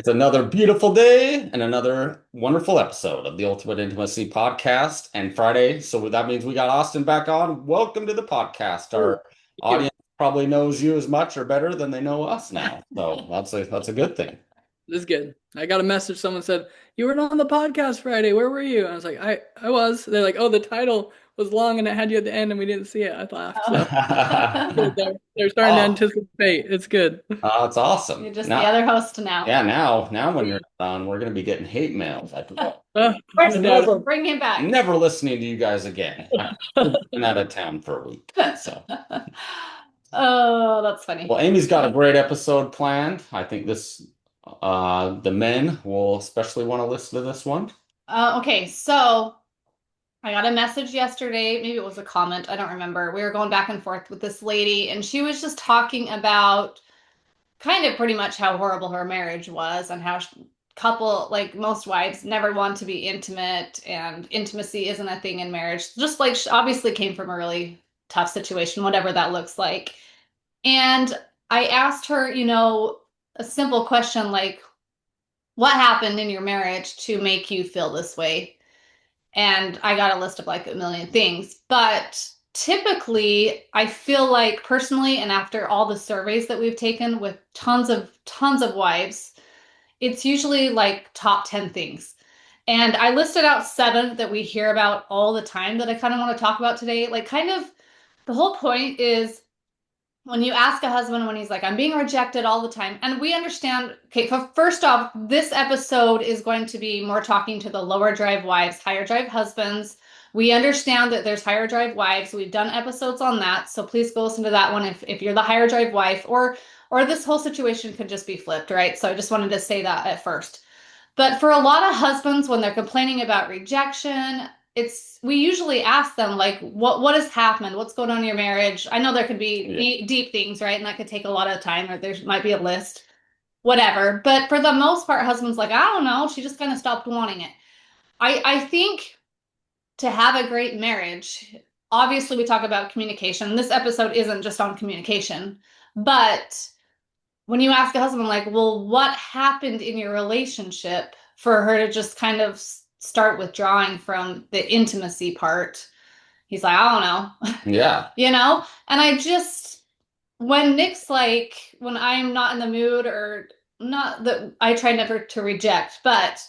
It's another beautiful day and another wonderful episode of the Ultimate Intimacy Podcast and Friday. So that means we got Austin back on. Welcome to the podcast. Oh, Our thank you. audience probably knows you as much or better than they know us now. So that's a good thing. This is good. I got a message. Someone said, "You were on the podcast Friday. Where were you?" And I was like, I was. They're like, "Oh, the title was long and it had you at the end and we didn't see it." I laughed. So good. They're starting to Oh, anticipate. It's good. it's awesome. You're just the Now, other host now. yeah, now when you're on, we're gonna be getting hate mails. Where's I doubt Never, it. bring him back? never listening to you guys again. I've been out of town for a week. So. Oh, that's funny. Well, Amy's got a great episode planned. I think the men will especially want to listen to this one. Okay, so I got a message yesterday. Maybe it was a comment. I don't remember. We were going back and forth with this lady, and she was just talking about kind of pretty much how horrible her marriage was and how couple, like most wives, never want to be intimate, and intimacy isn't a thing in marriage. Just like she obviously came from a really tough situation, whatever that looks like. And I asked her, a simple question like, what happened in your marriage to make you feel this way? And I got a list of like a million things. But typically, I feel like personally, and after all the surveys that we've taken with tons of wives, it's usually like top 10 things. And I listed out seven that we hear about all the time that I kind of want to talk about today. Like, kind of the whole point is when you ask a husband when he's like, I'm being rejected all the time, and we understand, okay, first off, this episode is going to be more talking to the lower drive wives, higher drive husbands. We understand that there's higher drive wives. We've done episodes on that. So please go listen to that one if you're the higher drive wife, or this whole situation could just be flipped, right? So I just wanted to say that at first. But for a lot of husbands, when they're complaining about rejection, we usually ask them like, what has happened? What's going on in your marriage? I know there could be Yeah. deep things, right? And that could take a lot of time, or there might be a list, whatever. But for the most part, husbands like, I don't know, she just kind of stopped wanting it. I think to have a great marriage, obviously we talk about communication. This episode isn't just on communication, but when you ask a husband, like, well, what happened in your relationship for her to just kind of start withdrawing from the intimacy part? He's like, I don't know, Yeah. And when Nick's like, when I'm not in the mood, or not that I try never to reject, but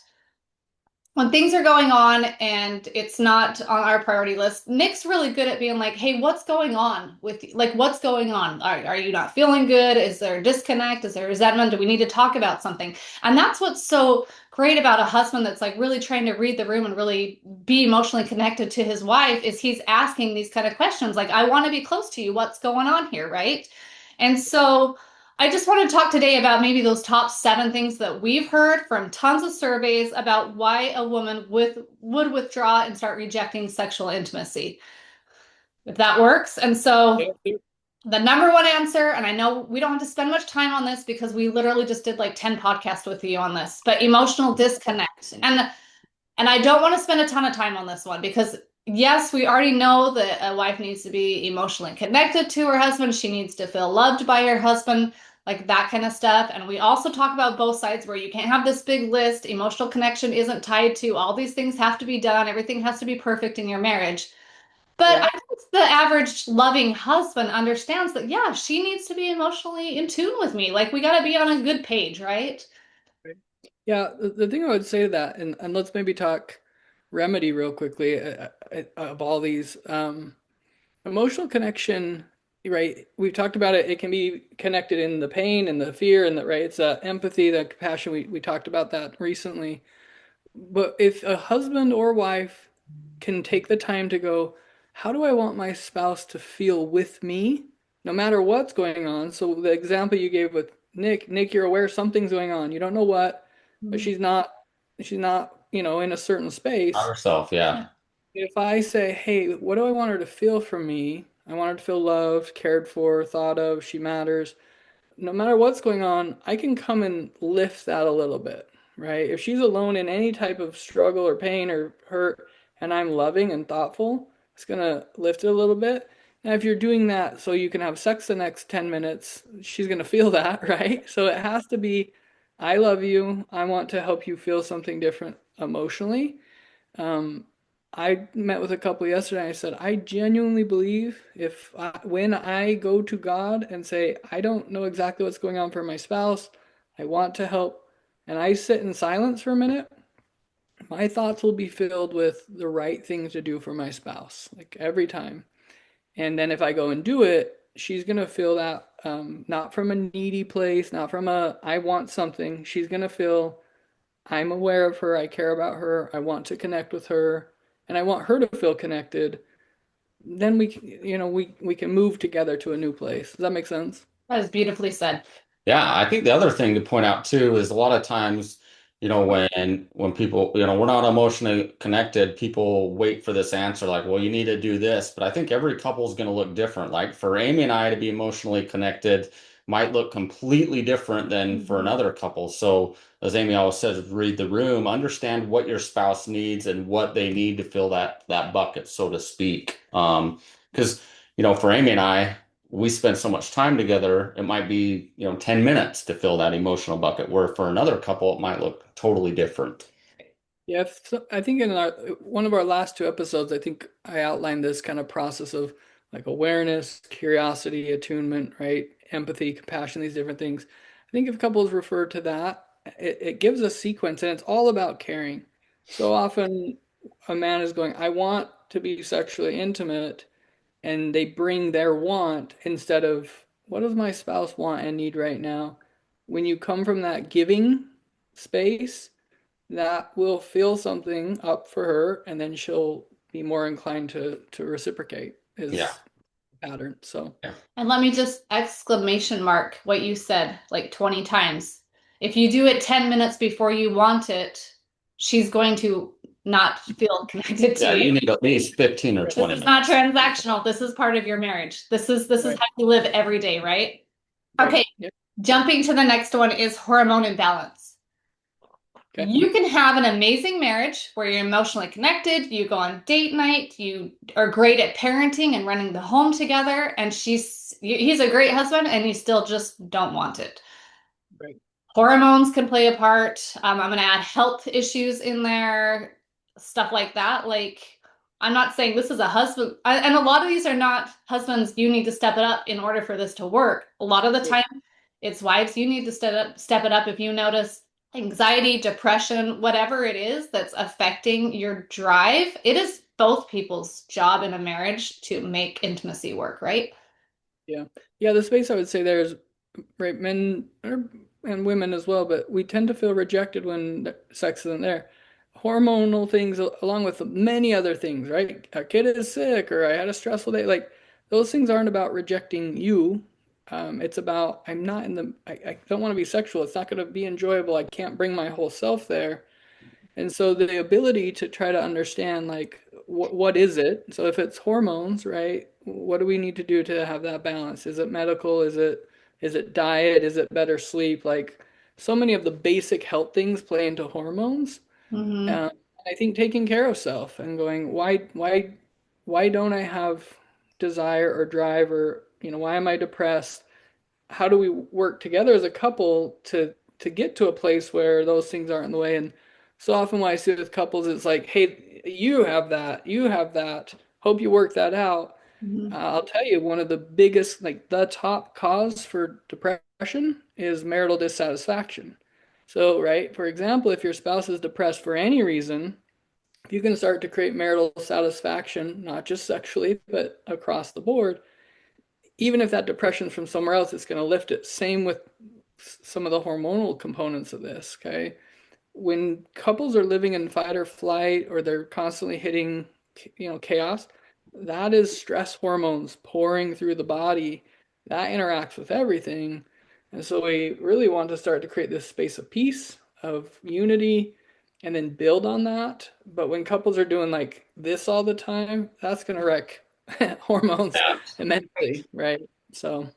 when things are going on and it's not on our priority list, Nick's really good at being like, hey, what's going on with you? Like, what's going on? Are you not feeling good? Is there a disconnect? Is there resentment? Do we need to talk about something? And that's what's so great about a husband that's like really trying to read the room and really be emotionally connected to his wife, is he's asking these kind of questions like, I want to be close to you. What's going on here, right? And so I just want to talk today about maybe those top seven things that we've heard from tons of surveys about why a woman would withdraw and start rejecting sexual intimacy, if that works. And so the number one answer, and I know we don't have to spend much time on this because we literally just did like 10 podcasts with you on this, but emotional disconnect. And I don't want to spend a ton of time on this one because yes, we already know that a wife needs to be emotionally connected to her husband. She needs to feel loved by her husband, like that kind of stuff. And we also talk about both sides where you can't have this big list. Emotional connection isn't tied to all these things have to be done. Everything has to be perfect in your marriage. But Yeah. I think the average loving husband understands that, yeah, she needs to be emotionally in tune with me. Like we got to be on a good page, right? Yeah, the thing I would say to that, and let's maybe talk remedy real quickly of all these. Emotional connection, right? We've talked about it. It can be connected in the pain and the fear and the right. It's empathy, the compassion. We talked about that recently. But if a husband or wife can take the time to go, how do I want my spouse to feel with me, no matter what's going on? So the example you gave with Nick, you're aware something's going on. You don't know what, but she's not, in a certain Not space. herself, yeah. If I say, hey, what do I want her to feel from me? I want her to feel loved, cared for, thought of, she matters. No matter what's going on, I can come and lift that a little bit, right? If she's alone in any type of struggle or pain or hurt, and I'm loving and thoughtful, it's gonna lift it a little bit. And if you're doing that so you can have sex the next 10 minutes, she's gonna feel that, right? So it has to be I love you. I want to help you feel something different emotionally. Um, I met with a couple yesterday and I said, I genuinely believe when I go to God and say, I don't know exactly what's going on for my spouse, I want to help, and I sit in silence for a minute, my thoughts will be filled with the right things to do for my spouse, like every time. And then if I go and do it, she's going to feel that not from a needy place, not from a I want something. She's going to feel I'm aware of her, I care about her, I want to connect with her, and I want her to feel connected. Then we can move together to a new place. Does that make sense? That is beautifully said. Yeah, I think the other thing to point out too is a lot of times, when people, we're not emotionally connected, people wait for this answer like, well, you need to do this. But I think every couple is going to look different. Like for Amy and I to be emotionally connected might look completely different than for Mhm. another couple. So as Amy always says, read the room, understand what your spouse needs and what they need to fill that bucket, so to speak. Because for Amy and I, we spend so much time together, it might be, 10 minutes to fill that emotional bucket, where for another couple, it might look totally different. Yeah, I think in one of our last two episodes, I think I outlined this kind of process of like awareness, curiosity, attunement, right? Empathy, compassion, these different things. I think if couples refer to that, it gives a sequence and it's all about caring. So often a man is going, I want to be sexually intimate, and they bring their want instead of what does my spouse want and need right now? When you come from that giving space, that will feel something up for her, and then she'll be more inclined to reciprocate Yeah. his pattern. So Yeah. And let me just exclamation mark what you said like 20 times. If you do it 10 minutes before you want it, she's going to not feel connected to Yeah, you. you need at least 15 or This 20 is not minutes. transactional. This is part of your marriage. This is right, how you live every day, right? right, Okay, yeah, jumping to the next one is hormone imbalance. okay, You can have an amazing marriage where you're emotionally connected, you go on date night, you are great at parenting and running the home together, and he's a great husband and you still just don't want it. right, Hormones can play a part. I'm going to add health issues in there, stuff like that. Like, I'm not saying this is a husband, and a lot of these are not husbands, you need to step it up in order for this to work. A lot of the right. time, it's wives, you need to step it up if you notice anxiety, depression, whatever it is that's affecting your drive. It is both people's job in a marriage to make intimacy work, right? Yeah, yeah. The space I would say there is right, and women as well, but we tend to feel rejected when sex isn't there. Hormonal things, along with many other things, right? A kid is sick, or I had a stressful day. Like those things aren't about rejecting you. It's about I'm not in the. I don't want to be sexual. It's not going to be enjoyable. I can't bring my whole self there. And so the ability to try to understand like what is it? So if it's hormones, right? What do we need to do to have that balance? Is it medical? Is it diet? Is it better sleep? Like so many of the basic health things play into hormones. Mm-hmm. I think taking care of self and going, why don't I have desire or drive, or why am I depressed? How do we work together as a couple to get to a place where those things aren't in the way? And so often what I see with couples, it's like, hey, you have that. Hope you work that out. Mm-hmm. I'll tell you, one of the biggest, like the top cause for depression is marital dissatisfaction. So, right, for example, if your spouse is depressed for any reason, if you can start to create marital satisfaction, not just sexually, but across the board, even if that depression's from somewhere else, it's going to lift it. Same with some of the hormonal components of this. Okay. When couples are living in fight or flight, or they're constantly hitting, chaos, that is stress hormones pouring through the body. That interacts with everything. And so we really want to start to create this space of peace, of unity, and then build on that. But when couples are doing like this all the time, that's going to wreck hormones Yeah. immensely, right? So,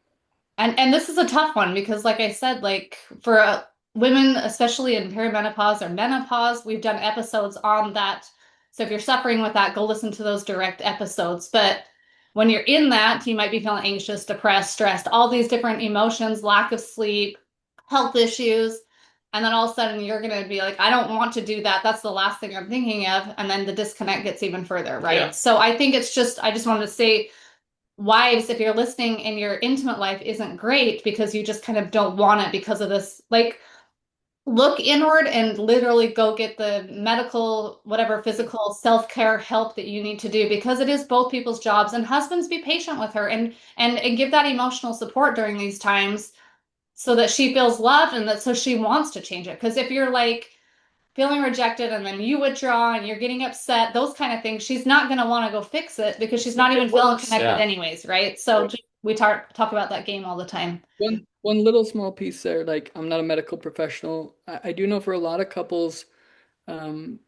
And this is a tough one because, like I said, like for women, especially in perimenopause or menopause, we've done episodes on that. So if you're suffering with that, go listen to those direct episodes. But when you're in that, you might be feeling anxious, depressed, stressed, all these different emotions, lack of sleep, health issues. And then all of a sudden you're going to be like, I don't want to do that. That's the last thing I'm thinking of. And then the disconnect gets even further, right? Yeah. So I think it's just, I just wanted to say, wives, if you're listening and your intimate life isn't great because you just kind of don't want it because of this, like, look inward and literally go get the medical, whatever physical self-care help that you need to do because it is both people's jobs. And husbands, be patient with her and give that emotional support during these times so that she feels loved and that so she wants to change it. Because if you're like feeling rejected and then you withdraw and you're getting upset, those kind of things, she's not going to want to go fix it because she's not even feeling connected Yeah. anyways, right? So we talk about that game all the time. One little small piece there, like I'm not a medical professional. I do know for a lot of couples, um,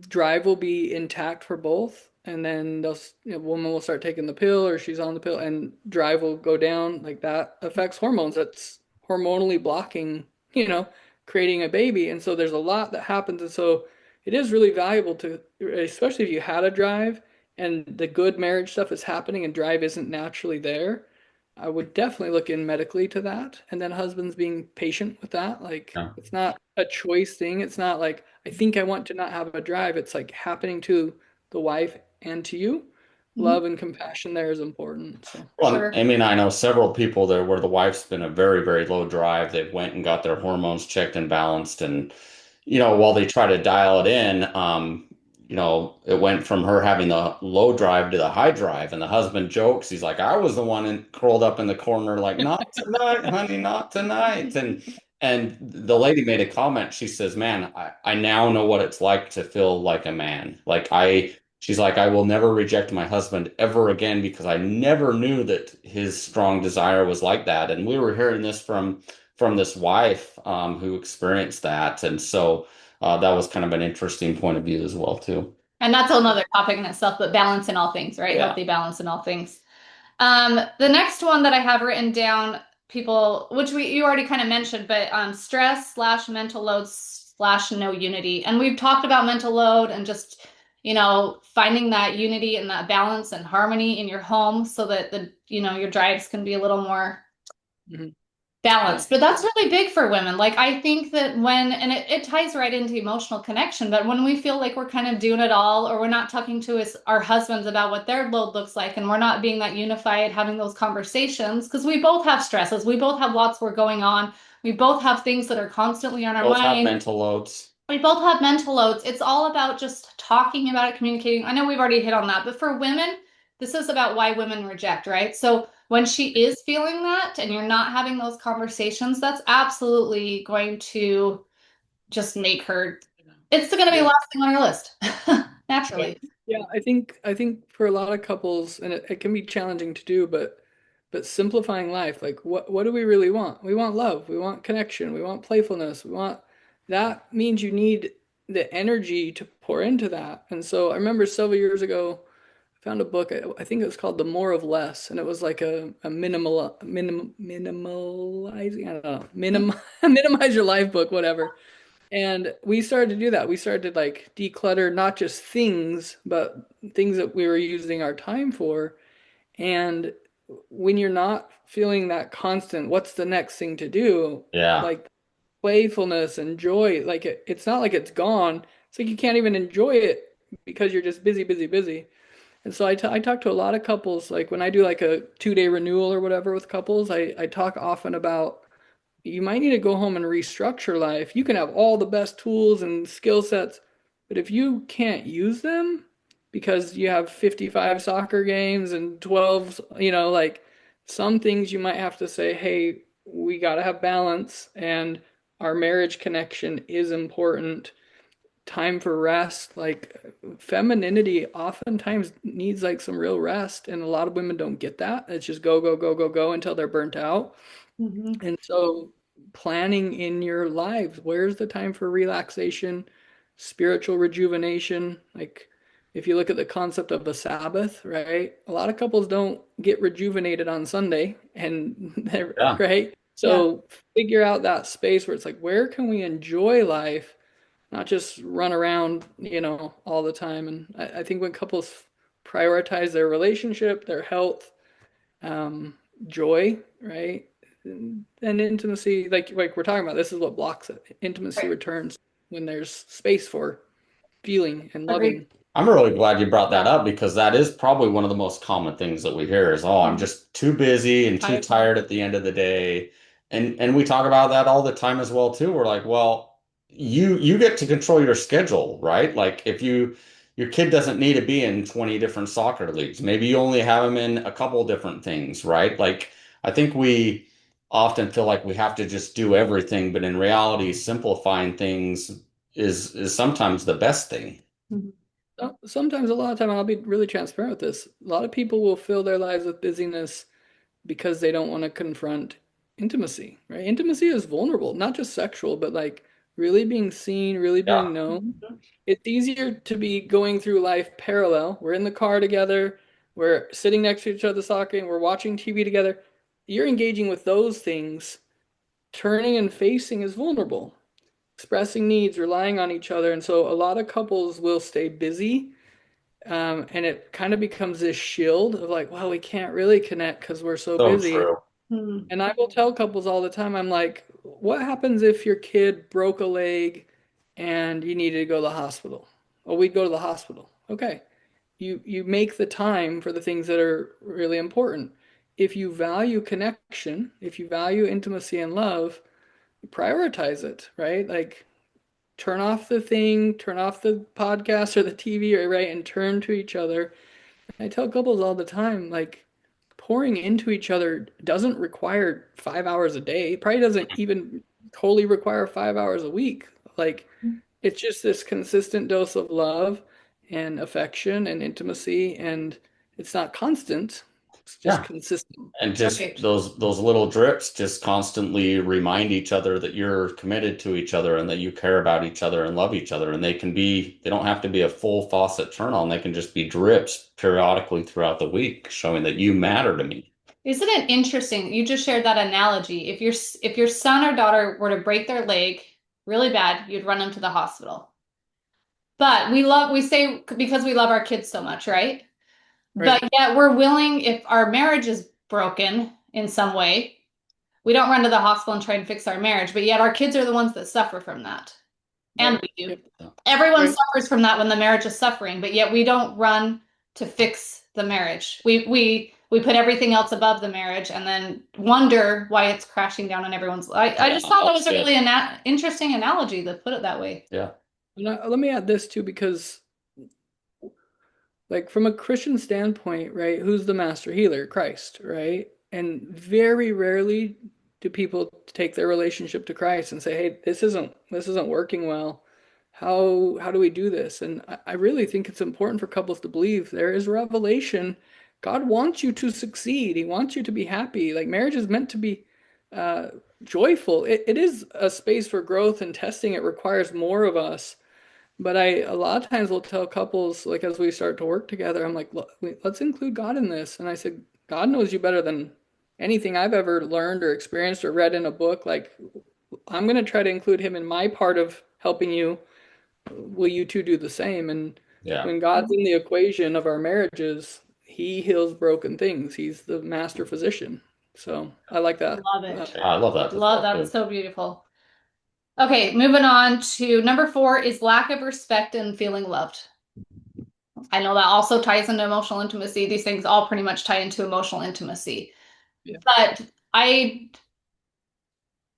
drive will be intact for both, and then woman will start taking the pill or she's on the pill, and drive will go down. Like that affects hormones. That's hormonally blocking, creating a baby. And so there's a lot that happens, and so it is really valuable to, especially if you had a drive and the good marriage stuff is happening and drive isn't naturally there. I would definitely look in medically to that. And then husbands being patient with that. Like Yeah. it's not a choice thing. It's not like I think I want to not have a drive. It's like happening to the wife and to you. Mhm. Love and compassion there is important. So Well, Sure. I mean, I know several people there where the wife's been a very, very low drive. They went and got their hormones checked and balanced, and while they try to dial it in, it went from her having the low drive to the high drive. And the husband jokes, he's like, I was the one curled up in the corner, like, not tonight, honey, not tonight. And the lady made a comment. She says, man, I now know what it's like to feel like a man. She's like, I will never reject my husband ever again because I never knew that his strong desire was like that. And we were hearing this from this wife who experienced that. And so that was kind of an interesting point of view as well, too. And that's another topic in itself, but balance in all things, right? Yeah. Healthy balance in all things. The next one that I have written down, people, which you already kind of mentioned, but stress slash mental load slash no unity. And we've talked about mental load and just, finding that unity and that balance and harmony in your home so that your drives can be a little more mhm. Yeah. balanced. But that's really big for women. Like I think that and it ties right into emotional connection, but when we feel like we're kind of doing it all, or we're not talking to our husbands about what their load looks like, and we're not being that unified, having those conversations, because we both have stresses, we both have lots we're going on, we both have things that are constantly on our Both have mind. mental loads. We both have mental loads. It's all about just talking about it, communicating. I know we've already hit on that, but for women, this is about why women reject, right? So when she is feeling that and you're not having those conversations, that's absolutely going to just make her, it's going to be the Yeah. last thing on her list, Yeah. naturally. Yeah, I think for a lot of couples, and it can be challenging to do, but simplifying life, like what do we really want? We want love, we want connection, we want playfulness, we want that means you need the energy to pour into that. And so I remember several years ago, I found a book, I think it was called The More of Less, and it was like a minimalizing, I don't know, minimize your life book, whatever. And we started to do that. We started to like declutter not just things, but things that we were using our time for. And when you're not feeling that constant, what's the next thing to do? Yeah. Like playfulness and joy, like it's not like it's gone. It's like you can't even enjoy it because you're just busy, busy, busy. And so I talk to a lot of couples, like when I do like a 2-day renewal or whatever with couples, I talk often about you might need to go home and restructure life. You can have all the best tools and skill sets, but if you can't use them because you have 55 soccer games and 12, like some things you might have to say, hey, we got to have balance and our marriage connection is important. Time for rest, like femininity oftentimes needs like some real rest, and a lot of women don't get that. It's just go, go, go, go, go until they're burnt out. Mhm. And so, planning in your lives, where's the time for relaxation, spiritual rejuvenation? Like, if you look at the concept of a Sabbath, right? A lot of couples don't get rejuvenated on Sunday, and they're Yeah. right. Yeah. So, figure out that space where it's like, where can we enjoy life, not just run around, all the time? And I think when couples prioritize their relationship, their health, um, joy, right? and intimacy, like we're talking about, this is what blocks it. Intimacy Right. returns when there's space for feeling and Agreed. loving. I'm really glad you brought that up because that is probably one of the most common things that we hear is, oh, I'm Mhm. just too busy and too tired at the end of the day. And we talk about that all the time as well too. We're like, well, you get to control your schedule, right? Like if your kid doesn't need to be in 20 different soccer leagues. Maybe you only have them in a couple different things, right? Like I think we often feel like we have to just do everything, but in reality, simplifying things is sometimes the best thing. Mhm. Sometimes, a lot of time, I'll be really transparent with this. A lot of people will fill their lives with busyness because they don't want to confront intimacy, right? Intimacy is vulnerable, not just sexual, but like really being seen, really Yeah. being known. It's easier to be going through life parallel. We're in the car together, we're sitting next to each other talking, we're watching TV together. You're engaging with those things. Turning and facing is vulnerable. Expressing needs, relying on each other. And so a lot of couples will stay busy, and it kind of becomes this shield of like, well, we can't really connect because we're so So busy. true. Mhm. And I will tell couples all the time, I'm like, what happens if your kid broke a leg and you needed to go to the hospital? Well, we'd go to the hospital. Okay. You make the time for the things that are really important. If you value connection, if you value intimacy and love, prioritize it, right? Like turn off the thing, turn off the podcast or the TV, right? And turn to each other. I tell couples all the time, like pouring into each other doesn't require 5 hours a day. It probably doesn't even totally require 5 hours a week. Like it's just this consistent dose of love and affection and intimacy, and it's not constant. It's just Yeah. consistent. And just Right. those little drips just constantly remind each other that you're committed to each other and that you care about each other and love each other. And they don't have to be a full faucet turn on. They can just be drips periodically throughout the week, showing that you matter to me. Isn't it interesting? You just shared that analogy. If your son or daughter were to break their leg really bad, you'd run them to the hospital. But we say because we love our kids so much, right? Right. But yet we're willing, if our marriage is broken in some way, we don't run to the hospital and try and fix our marriage, but yet our kids are the ones that suffer from that. And Right. we do. Yep. Everyone Right. suffers from that when the marriage is suffering, but yet we don't run to fix the marriage. We put everything else above the marriage and then wonder why it's crashing down on everyone's. I Yeah, just thought that was that's a good. really interesting analogy to put it that way. Yeah. And let me add this too, because like from a Christian standpoint, right, who's the master healer? Christ, right? And very rarely do people take their relationship to Christ and say, "Hey, this isn't working well. How do we do this?" And I really think it's important for couples to believe there is revelation. God wants you to succeed. He wants you to be happy. Like marriage is meant to be uh, joyful. It is a space for growth and testing. It requires more of us. But I a lot of times will tell couples, like as we start to work together, I'm like, "Look, let's include God in this." And I said, God knows you better than anything I've ever learned or experienced or read in a book. Like, I'm going to try to include him in my part of helping you. Will you two do the same? And Yeah. when God's in the equation of our marriages, he heals broken things. He's the master physician. So I like that. Love it. Yeah, I love that as Love well that. too. It's so beautiful. Okay, moving on to number four is lack of respect and feeling loved. I know that also ties into emotional intimacy. These things all pretty much tie into emotional intimacy. Yeah. But I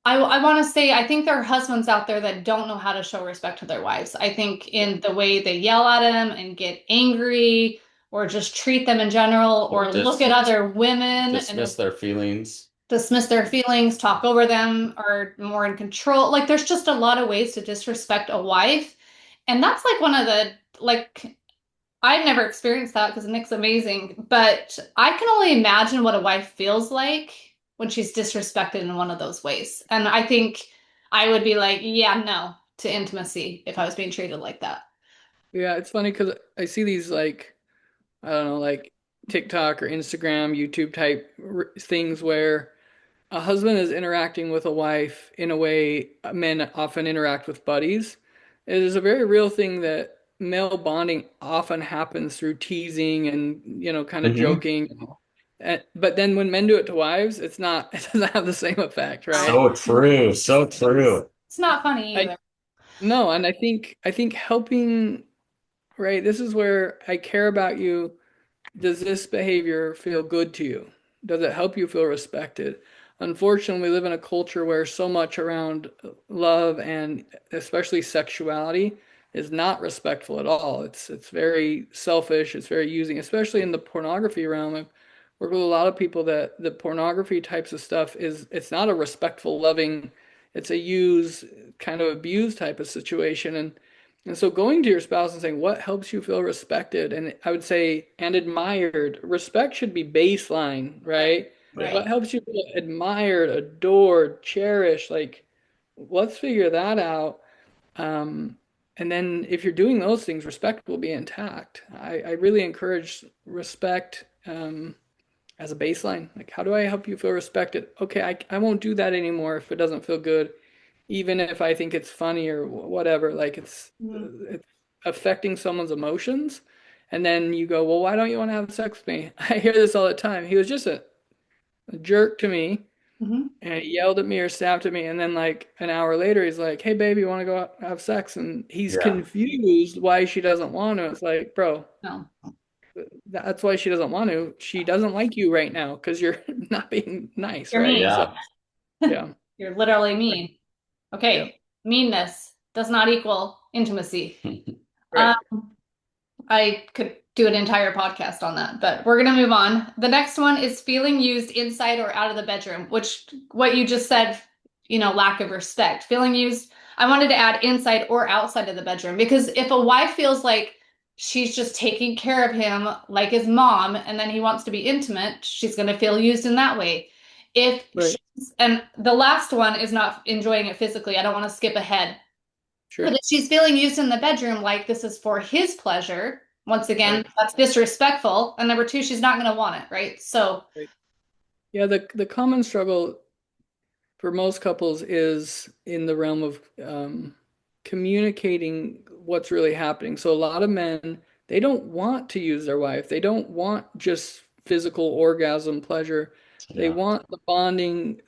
want to say I think there are husbands out there that don't know how to show respect to their wives. I think in the way they yell at them and get angry or just treat them in general Or or look at other women and dismiss their feelings. dismiss their feelings, talk over them, are more in control. Like there's just a lot of ways to disrespect a wife. And that's like one of the like I've never experienced that because Nick's amazing, but I can only imagine what a wife feels like when she's disrespected in one of those ways. And I think I would be like, yeah, no to intimacy if I was being treated like that. Yeah, it's funny because I see these like I don't know, like TikTok or Instagram, YouTube type things where a husband is interacting with a wife in a way men often interact with buddies. It is a very real thing that male bonding often happens through teasing and, kind of Hmm. joking. But then when men do it to wives, it's not, it doesn't have the same effect, right? So true. So true. It's not funny I either. no, and I think helping, right? This is where I care about you. Does this behavior feel good to you? Does it help you feel respected? Unfortunately, we live in a culture where so much around love and especially sexuality is not respectful at all. It's very selfish, it's very using, especially in the pornography realm. I work with a lot of people that the pornography types of stuff is it's not a respectful, loving, it's a use kind of abuse type of situation. And so going to your spouse and saying, what helps you feel respected? And I would say, and admired. Respect should be baseline, Right. right? Yeah. What Right. helps you feel admired, adored, cherished? Like, let's figure that out. Um, and then if you're doing those things, respect will be intact. I really encourage respect as a baseline. Like, how do I help you feel respected? Okay, I won't do that anymore if it doesn't feel good, even if I think it's funny or whatever. Like Mhm. it's affecting someone's emotions. And then you go, well, why don't you want to have sex with me? I hear this all the time. He was just a jerk to me Mhm. and he yelled at me or snapped at me. And then like an hour later, he's like, hey, baby, you want to go out have sex? And he's Yeah. confused why she doesn't want to. It's like, bro, No, that's why she doesn't want to. She doesn't like you right now because you're not being nice, you're right? mean. So, Yeah. yeah, You're literally right. mean. Yeah, Okay. Meanness does not equal intimacy. Um, right. I could do an entire podcast on that, but we're going to move on. The next one is feeling used inside or out of the bedroom, which what you just said, lack of respect. Feeling used, I wanted to add inside or outside of the bedroom because if a wife feels like she's just taking care of him like his mom and then he wants to be intimate, she's going to feel used in that way. If Right. she's, and the last one is not enjoying it physically. I don't want to skip ahead. But Sure. if she's feeling used in the bedroom, like this is for his pleasure, once again, Right. that's disrespectful. And number two, she's not going to want it, right? So, Right. Yeah, the common struggle for most couples is in the realm of communicating what's really happening. So a lot of men, they don't want to use their wife. They don't want just physical orgasm pleasure. They Yeah. want the bonding.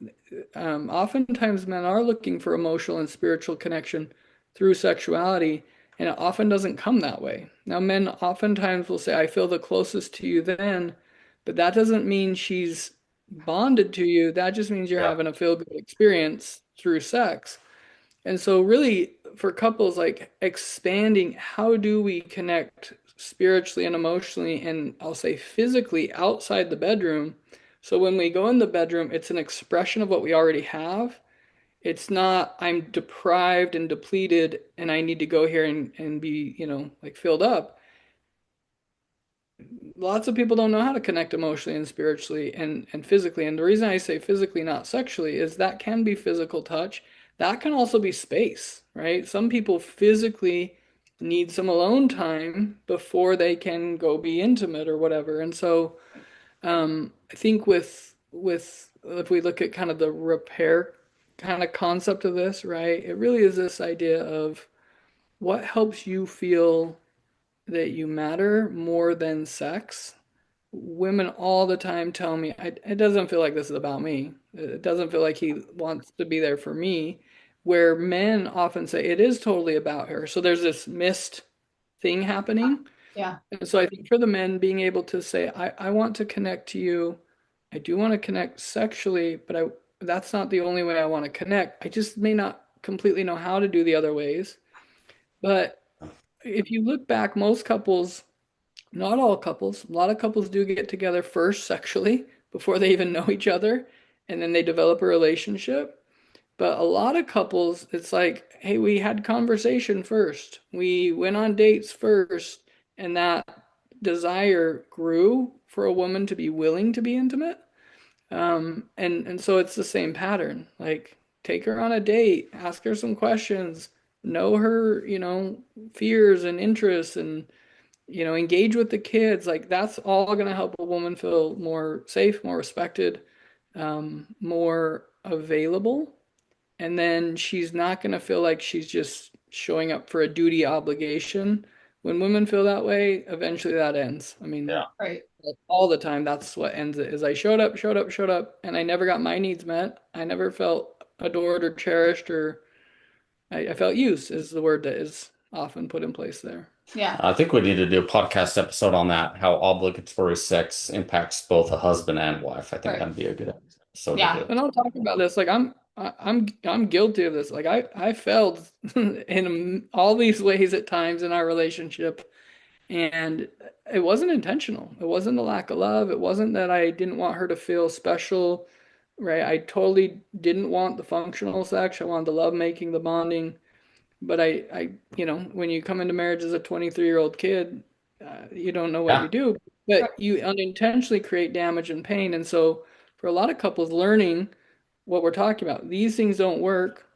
Oftentimes, men are looking for emotional and spiritual connection through sexuality, and it often doesn't come that way. Now, men oftentimes will say, I feel the closest to you then, but that doesn't mean she's bonded to you. That just means you're Yeah. having a feel good experience through sex. And so, really, for couples, like expanding, how do we connect spiritually and emotionally, and I'll say physically outside the bedroom? So, when we go in the bedroom, it's an expression of what we already have. It's not, I'm deprived and depleted, and I need to go here and be, like filled up. Lots of people don't know how to connect emotionally and spiritually and physically. And the reason I say physically, not sexually, is that can be physical touch. That can also be space, right? Some people physically need some alone time before they can go be intimate or whatever. And so I think with if we look at kind of the repair kind of concept of this, right? It really is this idea of what helps you feel that you matter more than sex. Women all the time tell me, it doesn't feel like this is about me. It doesn't feel like he wants to be there for me. Where men often say it is totally about her. So there's this missed thing happening. yeah. And so I think for the men being able to say, I want to connect to you. I do want to connect sexually, but that's not the only way I want to connect. I just may not completely know how to do the other ways. But if you look back, most couples, not all couples, a lot of couples do get together first sexually before they even know each other, and then they develop a relationship. But a lot of couples, it's like, hey, we had conversation first. We went on dates first, and that desire grew for a woman to be willing to be intimate. And so it's the same pattern. Like take her on a date, ask her some questions, know her, fears and interests and engage with the kids. Like that's all going to help a woman feel more safe, more respected, more available. And then she's not going to feel like she's just showing up for a duty obligation when women feel that way, eventually that ends. I mean, Yeah. Right. all the time, that's what ends it, is I showed up, and I never got my needs met. I never felt adored or cherished, or I felt used is the word that is often put in place there. Yeah. I think we need to do a podcast episode on that, how obligatory sex impacts both a husband and wife. I think Right. that'd be a good episode to Yeah. do. And I'll talk about this. Like I'm guilty of this. Like I failed in all these ways at times in our relationship, and it wasn't intentional. It wasn't a lack of love. It wasn't that I didn't want her to feel special, right? I totally didn't want the functional sex. I wanted the love making, the bonding. But when you come into marriage as a 23-year-old kid, you don't know what you Yeah. do, but you unintentionally create damage and pain. And so, for a lot of couples, learning what we're talking about, these things don't work.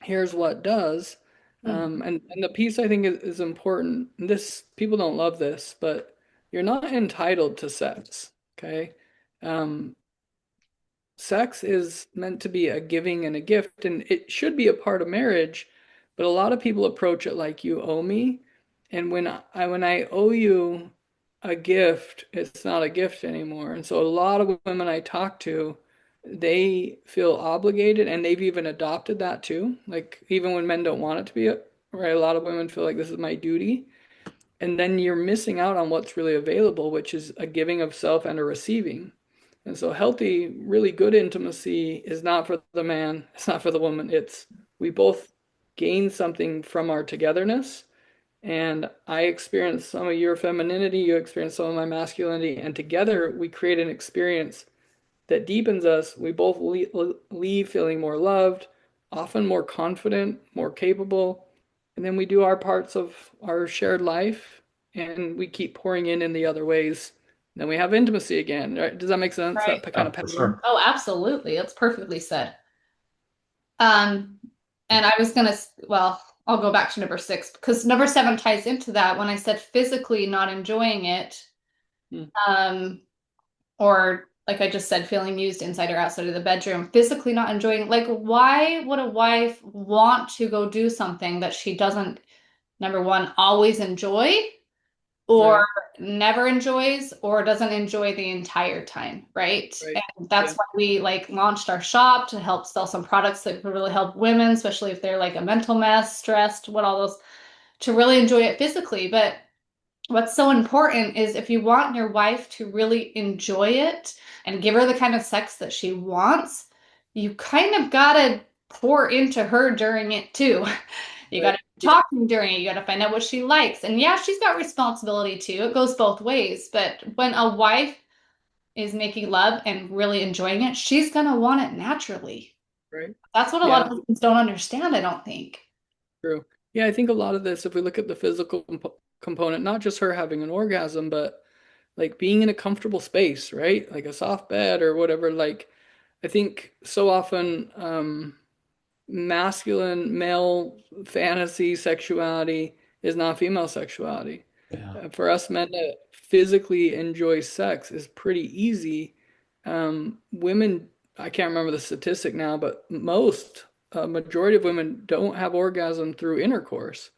Here's what does. Mhm. And the piece I think is important. This people don't love this, but you're not entitled to sex. Okay. Um, Sex is meant to be a giving and a gift, and it should be a part of marriage, but a lot of people approach it like you owe me. And when I owe you a gift, it's not a gift anymore. And so a lot of women I talk to, they feel obligated, and they've even adopted that too. Like even when men don't want it to be, right? A lot of women feel like this is my duty. And then you're missing out on what's really available, which is a giving of self and a receiving. And so healthy, really good intimacy is not for the man, it's not for the woman. It's we both gain something from our togetherness. And I experience some of your femininity, you experience some of my masculinity, and together we create an experience that deepens us. We both leave feeling more loved, often more confident, more capable. And then we do our parts of our shared life and we keep pouring in the other ways. Then we have intimacy again, right? Does that make sense? Right. That kind Yeah, of for pattern? sure. Oh, absolutely. That's perfectly said. Um, and I was gonna, well, I'll go back to number six because number seven ties into that when I said physically not enjoying it, Hmm. um, or like I just said, feeling used inside or outside of the bedroom, physically not enjoying. Like, why would a wife want to go do something that she doesn't, number one, always enjoy? Or Right, never enjoys or doesn't enjoy the entire time, right? right. And that's Yeah, why we like launched our shop to help sell some products that could really help women, especially if they're like a mental mess, stressed, what all those, to really enjoy it physically. But what's so important is if you want your wife to really enjoy it and give her the kind of sex that she wants, you kind of gotta pour into her during it too. You right. gotta be talking during it, you gotta find out what she likes. And yeah, she's got responsibility too. It goes both ways. But when a wife is making love and really enjoying it, she's gonna want it naturally. Right. That's what a lot Yeah, of husbands don't understand, I don't think. true. Yeah, I think a lot of this, if we look at the physical component, not just her having an orgasm, but like being in a comfortable space, right? Like a soft bed or whatever. Like, I think so often, masculine male fantasy sexuality is not female sexuality. Yeah. For us men to physically enjoy sex is pretty easy. Women, I can't remember the statistic now, but majority of women don't have orgasm through intercourse.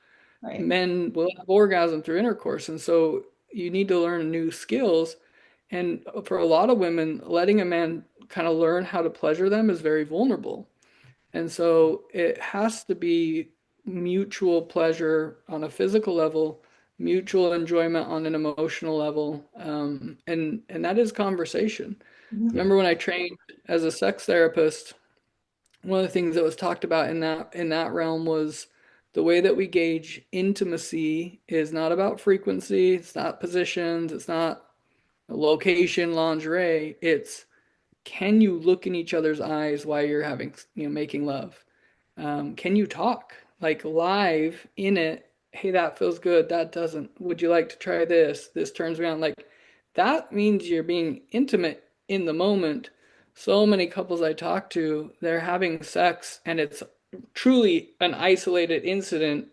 Right. Men will have orgasm through intercourse, and so you need to learn new skills. And for a lot of women, letting a man kind of learn how to pleasure them is very vulnerable. And so it has to be mutual pleasure on a physical level, mutual enjoyment on an emotional level, and that is conversation. Mhm. Yeah. Remember when I trained as a sex therapist, one of the things that was talked about in that realm was the way that we gauge intimacy is not about frequency, it's not positions, it's not location, lingerie, it's can you look in each other's eyes while you're making love? Can you talk like live in it? Hey, that feels good. That doesn't. Would you like to try this? This turns me on. Like that means you're being intimate in the moment. So many couples I talk to, they're having sex and it's truly an isolated incident.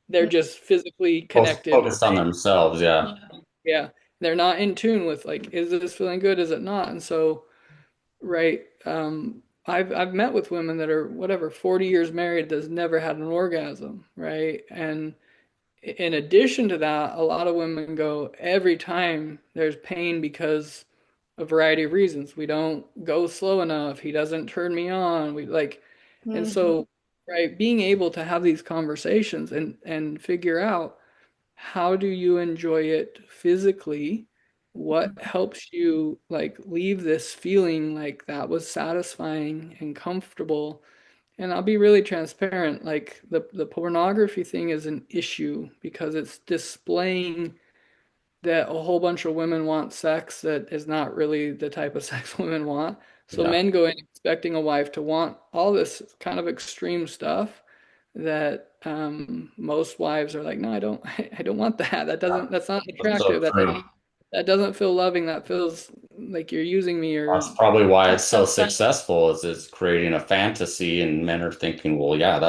They're just physically Both connected. focused on themselves. Yeah. Yeah. Yeah. They're not in tune with like, is this feeling good? Is it not? And so right. I've met with women that are whatever 40 years married that's never had an orgasm, right? And in addition to that, a lot of women go every time there's pain because a variety of reasons. We don't go slow enough. He doesn't turn me on. We like, and Mhm. so, right, being able to have these conversations and figure out how do you enjoy it physically? What helps you like leave this feeling like that was satisfying and comfortable? And I'll be really transparent, like the pornography thing is an issue because it's displaying that a whole bunch of women want sex that is not really the type of sex women want. So Yeah. men go in expecting a wife to want all this kind of extreme stuff that most wives are like, no, I don't, I don't want that. Yeah. That's not That's so attractive. true. That doesn't feel loving. That feels like you're using me or That's probably why it's so That's successful is it's creating a fantasy and men are thinking, well, yeah,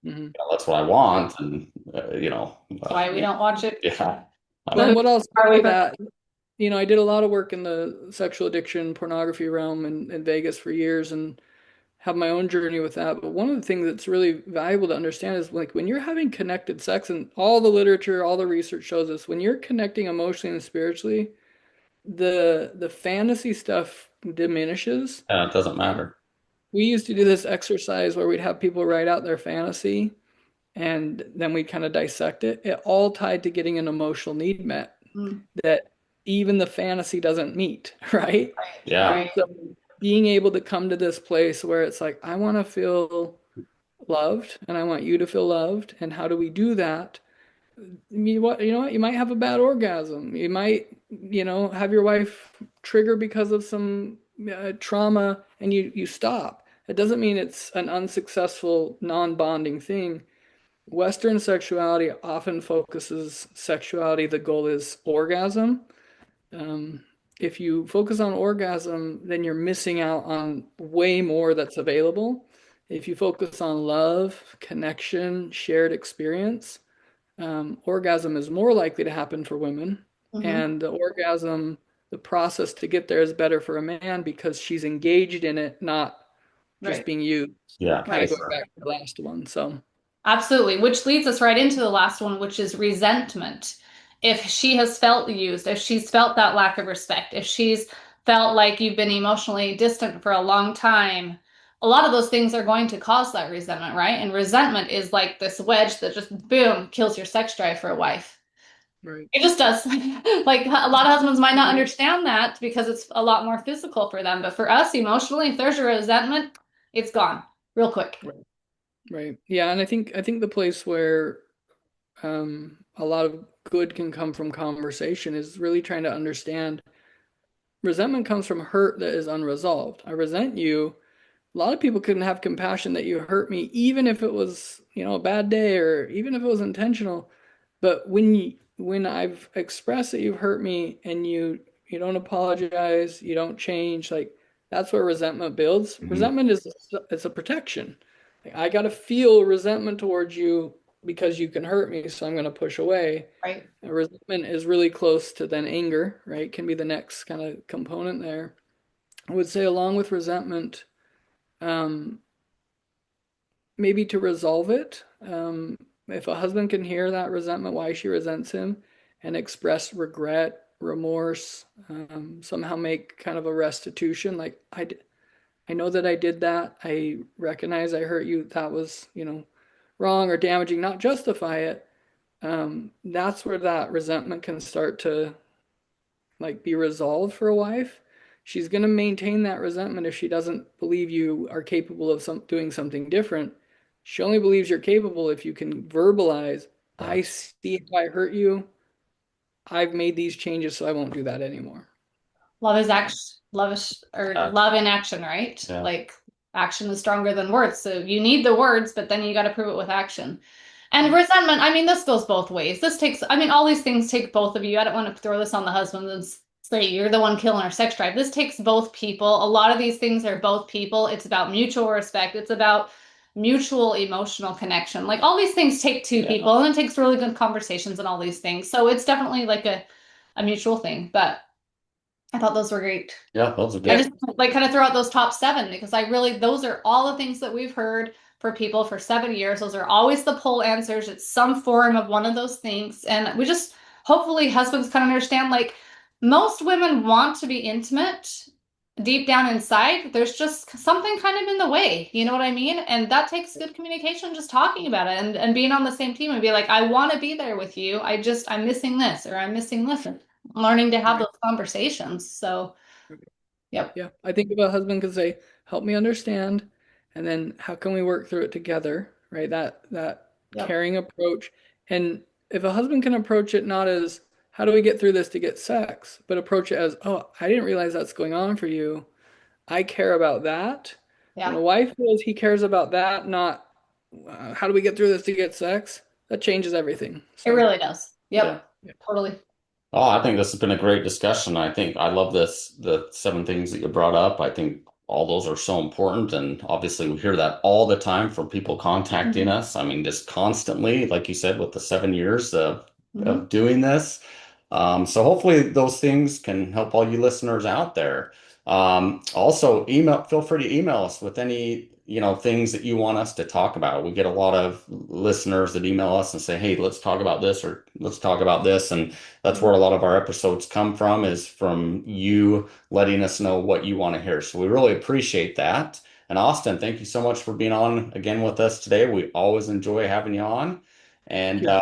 Mhm. that's what I want. And, why we don't watch it. yeah. Well, and Uh, what else Are we to that? I did a lot of work in the sexual addiction, pornography realm in Vegas for years and have my own journey with that. But one of the things that's really valuable to understand is like when you're having connected sex, and all the literature, all the research shows this, when you're connecting emotionally and spiritually, the fantasy stuff diminishes. yeah, it doesn't matter. We used to do this exercise where we'd have people write out their fantasy and then we'd kind of dissect it. It all tied to getting an emotional need met Mm, that even the fantasy doesn't meet, right? Yeah. And so being able to come to this place where it's like, I want to feel loved and I want you to feel loved. And how do we do that? You know what? You might have a bad orgasm. You might, have your wife trigger because of some trauma and you stop. It doesn't mean it's an unsuccessful non-bonding thing. Western sexuality often focuses sexuality, the goal is orgasm. Um, if you focus on orgasm, then you're missing out on way more that's available. If you focus on love, connection, shared experience, orgasm is more likely to happen for women. mhm. And the process to get there is better for a man because she's engaged in it, not just Right, being used. Yeah, Kind for of right. going sure. back to the last one. So, Absolutely, which leads us right into the last one, which is resentment. If she has felt used, if she's felt that lack of respect, if she's felt like you've been emotionally distant for a long time, a lot of those things are going to cause that resentment, right? And resentment is like this wedge that just boom kills your sex drive for a wife. right. It just does. Like a lot of husbands might not understand that because it's a lot more physical for them, but for us emotionally, if there's a resentment, it's gone real quick. Right. Right. Yeah, and I think the place where a lot of good can come from conversation is really trying to understand resentment comes from hurt that is unresolved. I resent you. A lot of people couldn't have compassion that you hurt me, even if it was, a bad day or even if it was intentional. But when I've expressed that you've hurt me and you don't apologize, you don't change, like that's where resentment builds. Mhm. Resentment is it's a protection. Like, I got to feel resentment towards you because you can hurt me, so I'm going to push away. Right. And resentment is really close to then anger, right? Can be the next kind of component there. I would say along with resentment, um, maybe to resolve it. If a husband can hear that resentment, why she resents him, and express regret, remorse, somehow make kind of a restitution, like I know that I did that. I recognize I hurt you. That was, wrong or damaging. Not justify it. That's where that resentment can start to like be resolved for a wife. She's going to maintain that resentment if she doesn't believe you are capable of doing something different. She only believes you're capable if you can verbalize, Yeah. I see how I hurt you. I've made these changes so I won't do that anymore. Love is So, action, love is, or Uh, love in action, right? yeah. Like action is stronger than words. So you need the words, but then you got to prove it with action. And yeah, resentment, I mean, this goes both ways. This takes, I mean, all these things take both of you. I don't want to throw this on the husband and say you're the one killing our sex drive. This takes both people. A lot of these things are both people. It's about mutual respect. It's about mutual emotional connection. Like all these things take two Yeah. people, and it takes really good conversations and all these things. So it's definitely like a mutual thing. But I thought those were great. Yeah, those are I good. just like kind of throw out those top seven because I really, those are all the things that we've heard. for people for 7 years. Those are always the poll answers. It's some form of one of those things. And we just hopefully husbands can understand like most women want to be intimate deep down inside. There's just something kind of in the way. You know what I mean? And that takes good communication, just talking about it and being on the same team and be like, I want to be there with you. I'm missing this or I'm missing this. And learning to have Right. those conversations. So, yep. Yeah, I think if a husband could say, "Help me understand," and then how can we work through it together, right? That Yep. caring approach. And if a husband can approach it not as how do we get through this to get sex, but approach it as, "Oh, I didn't realize that's going on for you. I care about that." When a Yeah. wife feels he cares about that, not how do we get through this to get sex, that changes everything. It So, really does. Yeah. Yep. Totally. Oh, I think this has been a great discussion. I think I love the 7 things that you brought up. I think all those are so important. And obviously, we hear that all the time from people contacting Hmm. us. I mean, just constantly, like you said, with the 7 years Hmm. of doing this. So hopefully, those things can help all you listeners out there. Also, feel free to email us with any, things that you want us to talk about. We get a lot of listeners that email us and say, "Hey, let's talk about this," or "Let's talk about this." And that's where a lot of our episodes come from, is from you letting us know what you want to hear. So we really appreciate that. And Austin, thank you so much for being on again with us today. We always enjoy having you on. thank And you.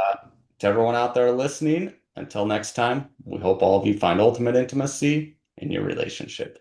to everyone out there listening, until next time, we hope all of you find ultimate intimacy in your relationship.